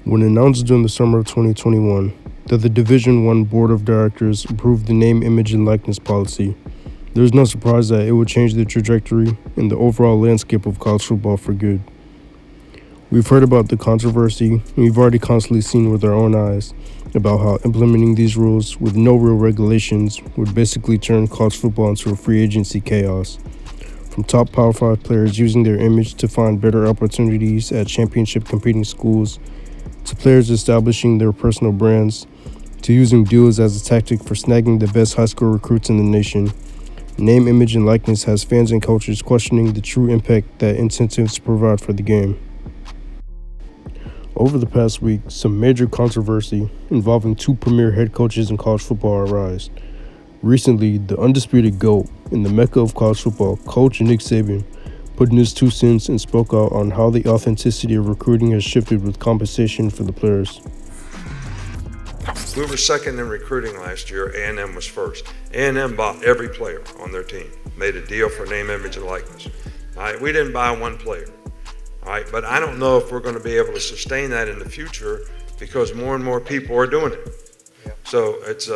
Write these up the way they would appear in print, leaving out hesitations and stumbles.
When announced during the summer of 2021 that the Division I Board of Directors approved the name, image, and likeness policy, there is no surprise that it would change the trajectory and the overall landscape of college football for good. We've heard about the controversy, and we've already constantly seen with our own eyes about how implementing these rules with no real regulations would basically turn college football into a free agency chaos. From top Power 5 players using their image to find better opportunities at championship competing schools, to players establishing their personal brands, to using deals as a tactic for snagging the best high school recruits in the nation, name, image, and likeness has fans and coaches questioning the true impact that incentives provide for the game. Over the past week, some major controversy involving two premier head coaches in college football arose. Recently, the undisputed GOAT in the mecca of college football, Coach Nick Saban, put in his 2 cents and spoke out on how the authenticity of recruiting has shifted with compensation for the players. We were second in recruiting last year. A&M was first. A&M bought every player on their team, made a deal for name, image, and likeness. All right, we didn't buy one player. All right, but I don't know if we're going to be able to sustain that in the future because more and more people are doing it. So it's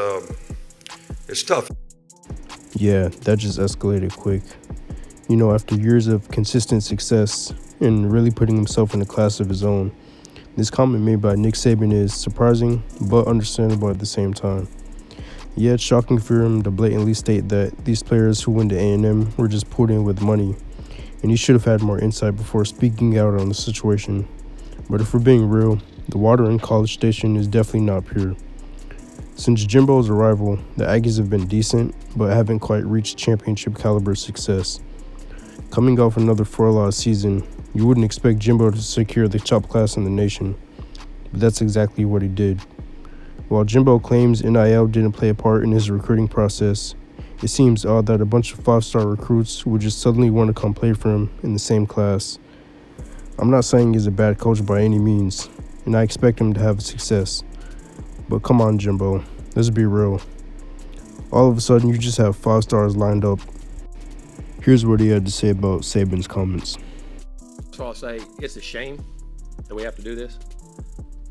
tough. Yeah, that just escalated quick. You know, after years of consistent success and really putting himself in a class of his own, this comment made by Nick Saban is surprising but understandable at the same time. Yeah, it's shocking for him to blatantly state that these players who went to A&M were just put in with money, and he should have had more insight before speaking out on the situation. But if we're being real, the water in College Station is definitely not pure. Since Jimbo's arrival, the Aggies have been decent, but haven't quite reached championship caliber success. Coming off another 4-loss season, you wouldn't expect Jimbo to secure the top class in the nation, but that's exactly what he did. While Jimbo claims NIL didn't play a part in his recruiting process, it seems odd that a bunch of 5-star recruits would just suddenly want to come play for him in the same class. I'm not saying he's a bad coach by any means, and I expect him to have success. But come on, Jimbo, let's be real. All of a sudden, you just have 5 stars lined up. Here's what he had to say about Saban's comments. So I'll say it's a shame that we have to do this.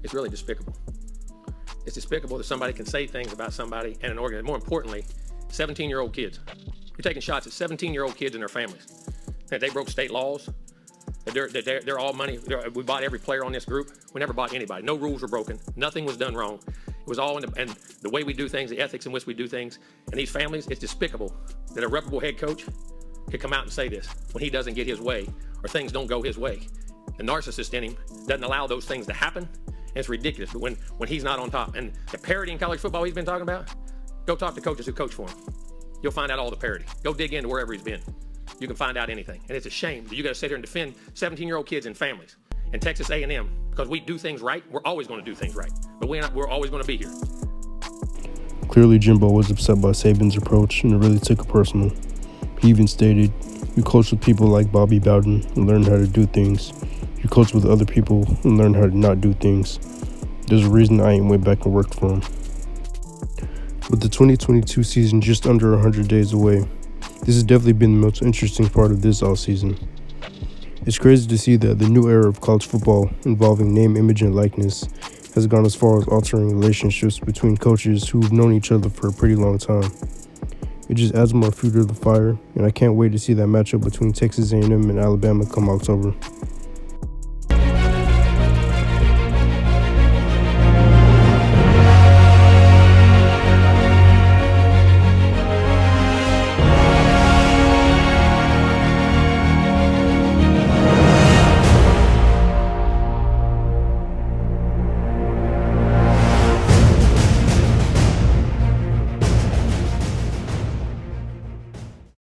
It's really despicable. It's despicable that somebody can say things about somebody and an organization. More importantly, 17-year-old kids. You're taking shots at 17-year-old kids and their families. That they broke state laws. That they're all money. We bought every player on this group. We never bought anybody. No rules were broken. Nothing was done wrong. It was all and the way we do things, the ethics in which we do things. And these families, it's despicable that a reputable head coach could come out and say this when he doesn't get his way or things don't go his way. The narcissist in him doesn't allow those things to happen, and it's ridiculous. But when he's not on top, and the parity in college football he's been talking about, go talk to coaches who coach for him. You'll find out all the parity. Go dig into wherever he's been. You can find out anything. And it's a shame that you got to sit here and defend 17-year-old kids and families and Texas A&M because we do things right. We're always going to do things right, but we're always going to be here. Clearly, Jimbo was upset by Saban's approach, and it really took it personal. He even stated, "You coach with people like Bobby Bowden and learn how to do things. You coach with other people and learn how to not do things. There's a reason I ain't went back and worked for him." With the 2022 season just under 100 days away, this has definitely been the most interesting part of this offseason. It's crazy to see that the new era of college football involving name, image, and likeness has gone as far as altering relationships between coaches who've known each other for a pretty long time. It just adds more fuel to the fire, and I can't wait to see that matchup between Texas A&M and Alabama come October.